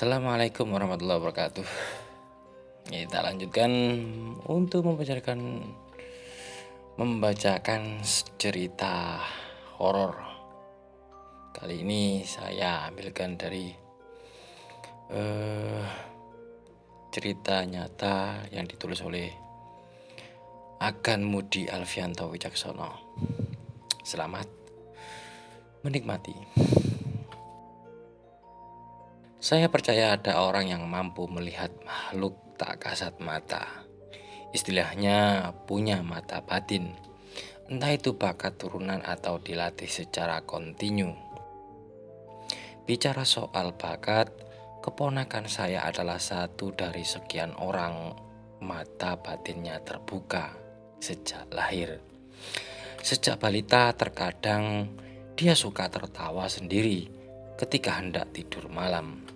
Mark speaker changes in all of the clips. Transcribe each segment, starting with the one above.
Speaker 1: Assalamualaikum warahmatullahi wabarakatuh. Kita lanjutkan untuk membacakan cerita horor. Kali ini saya ambilkan dari cerita nyata yang ditulis oleh Agan Mudi Alfianto Wicaksono. Selamat menikmati. Saya percaya ada orang yang mampu melihat makhluk tak kasat mata. Istilahnya punya mata batin. Entah itu bakat turunan atau dilatih secara kontinu. Bicara soal bakat, keponakan saya adalah satu dari sekian orang mata batinnya terbuka sejak lahir. Sejak balita terkadang dia suka tertawa sendiri ketika hendak tidur malam.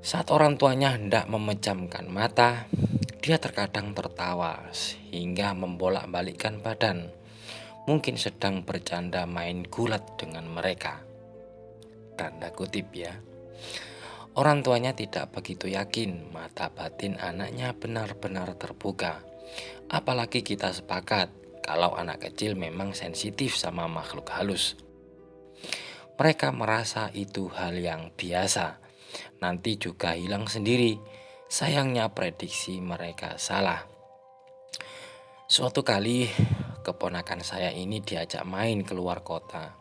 Speaker 1: Saat orang tuanya hendak memejamkan mata, dia terkadang tertawa hingga membolak-balikkan badan. Mungkin sedang bercanda main gulat dengan mereka. Tanda kutip ya. Orang tuanya tidak begitu yakin mata batin anaknya benar-benar terbuka. Apalagi kita sepakat kalau anak kecil memang sensitif sama makhluk halus. Mereka merasa itu hal yang biasa. Nanti juga hilang sendiri. Sayangnya prediksi mereka salah. Suatu kali keponakan saya ini diajak main keluar kota.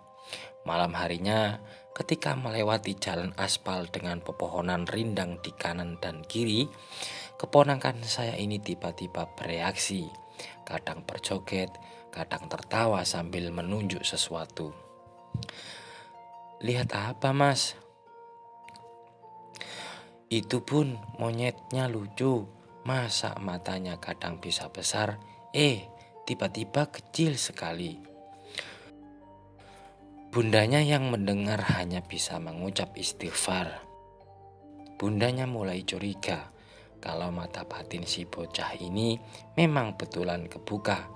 Speaker 1: Malam harinya ketika melewati jalan aspal dengan pepohonan rindang di kanan dan kiri, keponakan saya ini tiba-tiba bereaksi. Kadang berjoget, kadang tertawa sambil menunjuk sesuatu. "Lihat apa, Mas?" "Itu Bun, monyetnya lucu. Masa matanya kadang bisa besar, tiba-tiba kecil sekali." Bundanya yang mendengar hanya bisa mengucap istighfar. Bundanya mulai curiga kalau mata batin si bocah ini memang betulan kebuka.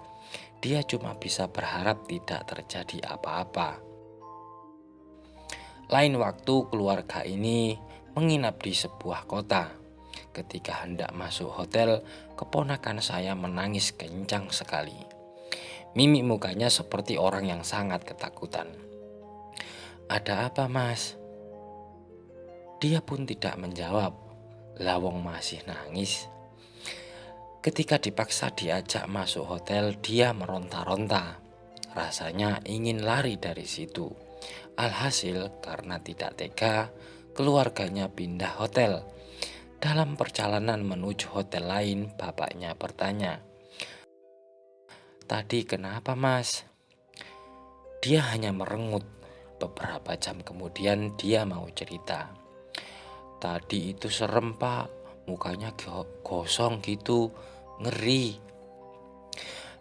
Speaker 1: Dia cuma bisa berharap tidak terjadi apa-apa. Lain waktu keluarga ini menginap di sebuah kota. Ketika hendak masuk hotel, keponakan saya menangis kencang sekali. Mimik mukanya seperti orang yang sangat ketakutan. "Ada apa, Mas?" Dia pun tidak menjawab. Lawong masih nangis. Ketika dipaksa diajak masuk hotel, dia meronta-ronta. Rasanya ingin lari dari situ. Alhasil karena tidak tega, keluarganya pindah hotel. Dalam perjalanan menuju hotel lain, bapaknya bertanya, "Tadi kenapa, Mas?" Dia hanya merengut. Beberapa jam kemudian dia mau cerita. "Tadi itu serem, Pak. Mukanya gosong gitu, ngeri."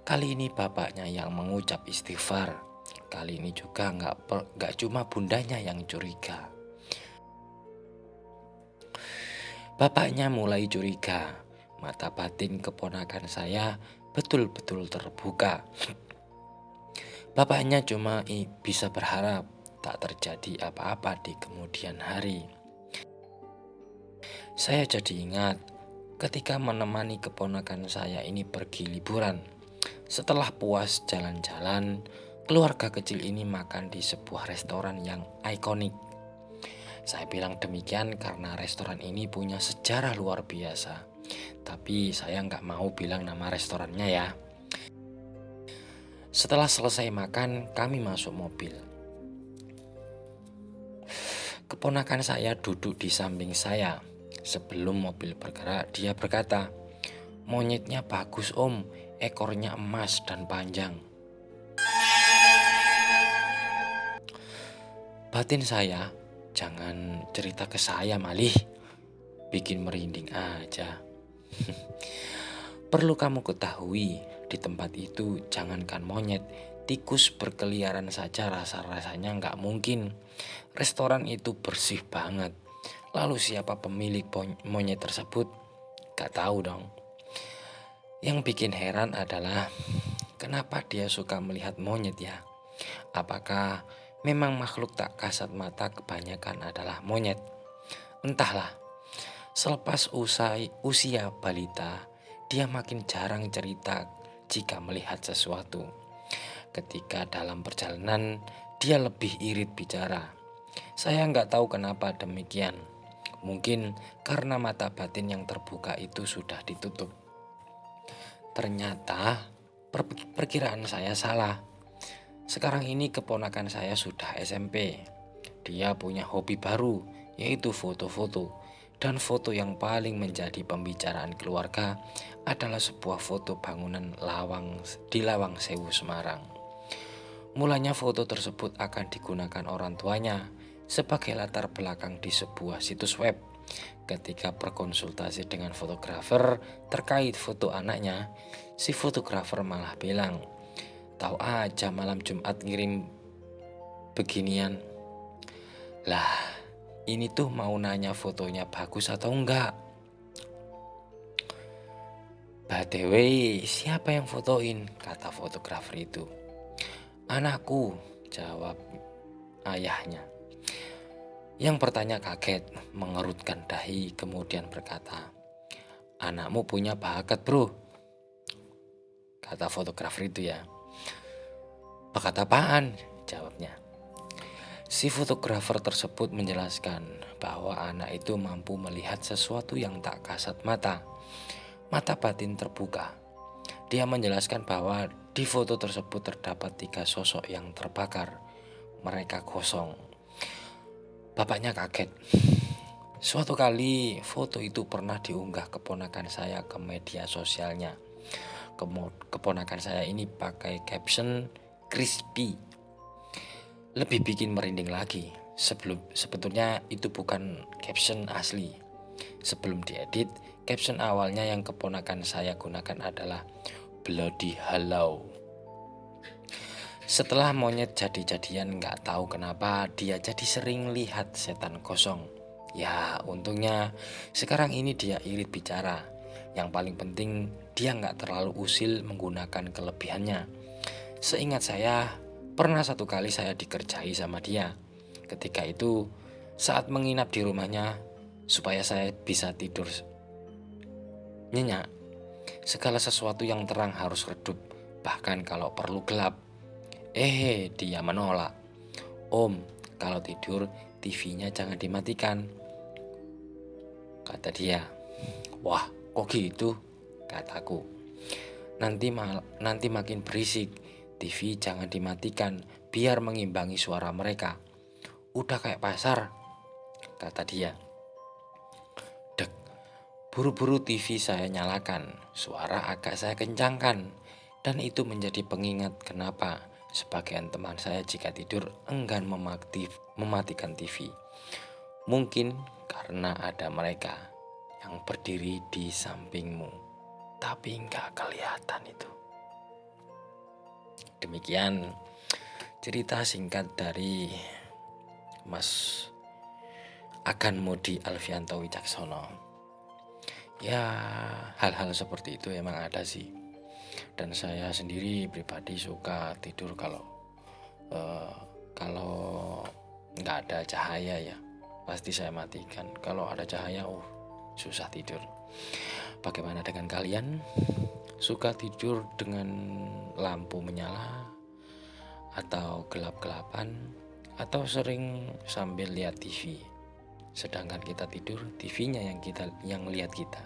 Speaker 1: Kali ini bapaknya yang mengucap istighfar. Kali ini juga nggak cuma bundanya yang curiga. Bapaknya mulai curiga. Mata batin keponakan saya betul-betul terbuka. Bapaknya cuma bisa berharap tak terjadi apa-apa di kemudian hari. Saya jadi ingat ketika menemani keponakan saya ini pergi liburan. Setelah puas jalan-jalan, keluarga kecil ini makan di sebuah restoran yang ikonik. Saya bilang demikian karena restoran ini punya sejarah luar biasa. Tapi saya nggak mau bilang nama restorannya ya. Setelah selesai makan, kami masuk mobil. Keponakan saya duduk di samping saya. Sebelum mobil bergerak, dia berkata, "Monyetnya bagus, Om. Ekornya emas dan panjang." Batin saya, "Jangan cerita ke saya, malih. Bikin merinding aja." Perlu kamu ketahui, di tempat itu jangankan monyet, tikus berkeliaran saja rasa-rasanya nggak mungkin. Restoran itu bersih banget. Lalu siapa pemilik monyet tersebut? Gak tahu dong. Yang bikin heran adalah kenapa dia suka melihat monyet ya? Apakah Memang makhluk tak kasat mata kebanyakan adalah monyet. Entahlah, selepas usia balita, dia makin jarang cerita jika melihat sesuatu. Ketika dalam perjalanan, dia lebih irit bicara. Saya nggak tahu kenapa demikian. Mungkin karena mata batin yang terbuka itu sudah ditutup. Ternyata perkiraan saya salah. Sekarang ini keponakan saya sudah SMP. Dia punya hobi baru, yaitu foto-foto. Dan foto yang paling menjadi pembicaraan keluarga adalah sebuah foto bangunan di Lawang Sewu, Semarang. Mulanya foto tersebut akan digunakan orang tuanya sebagai latar belakang di sebuah situs web. Ketika berkonsultasi dengan fotografer terkait foto anaknya, si fotografer malah bilang, "Tahu aja malam Jumat ngirim beginian." Lah, ini tuh mau nanya fotonya bagus atau enggak. By the way, siapa yang fotoin? Kata fotografer itu. Anakku, jawab ayahnya. Yang bertanya kaget, mengerutkan dahi, kemudian berkata, "Anakmu punya bakat, bro," kata fotografer itu ya. "Bakat apaan?" jawabnya. Si fotografer tersebut menjelaskan bahwa anak itu mampu melihat sesuatu yang tak kasat mata. Mata batin terbuka. Dia menjelaskan bahwa di foto tersebut terdapat 3 sosok yang terbakar. Mereka kosong. Bapaknya kaget. Suatu kali foto itu pernah diunggah keponakan saya ke media sosialnya. Keponakan saya ini pakai caption crispy. Lebih bikin merinding lagi. Sebetulnya itu bukan caption asli. Sebelum diedit, caption awalnya yang keponakan saya gunakan adalah bloody hello. Setelah monyet jadi-jadian, nggak tahu kenapa dia jadi sering lihat setan kosong. Ya untungnya sekarang ini dia irit bicara. Yang paling penting dia nggak terlalu usil menggunakan kelebihannya. Seingat saya, pernah satu kali saya dikerjai sama dia. Ketika itu saat menginap di rumahnya supaya saya bisa tidur nyenyak. Segala sesuatu yang terang harus redup, bahkan kalau perlu gelap. Dia menolak. "Om, kalau tidur TV-nya jangan dimatikan," kata dia. "Wah, kok gitu?" kataku. Nanti makin berisik. TV jangan dimatikan biar mengimbangi suara mereka. Udah kayak pasar," kata dia. Dek, buru-buru TV saya nyalakan. Suara agak saya kencangkan. Dan itu menjadi pengingat kenapa sebagian teman saya jika tidur enggan mematikan TV. Mungkin karena ada mereka yang berdiri di sampingmu, tapi nggak kelihatan itu. Demikian cerita singkat dari Mas Agan Modi Alfianto Wicaksono. Ya, hal-hal seperti itu emang ada sih. Dan saya sendiri pribadi suka tidur kalau nggak ada cahaya ya, pasti saya matikan. Kalau ada cahaya, susah tidur. Bagaimana dengan kalian? Suka tidur dengan lampu menyala atau gelap-gelapan, atau sering sambil lihat TV? Sedangkan kita tidur, TV-nya yang lihat kita.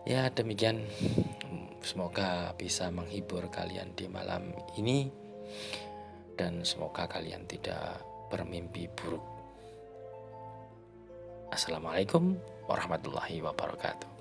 Speaker 1: Ya demikian, semoga bisa menghibur kalian di malam ini dan semoga kalian tidak bermimpi buruk. Assalamualaikum warahmatullahi wabarakatuh.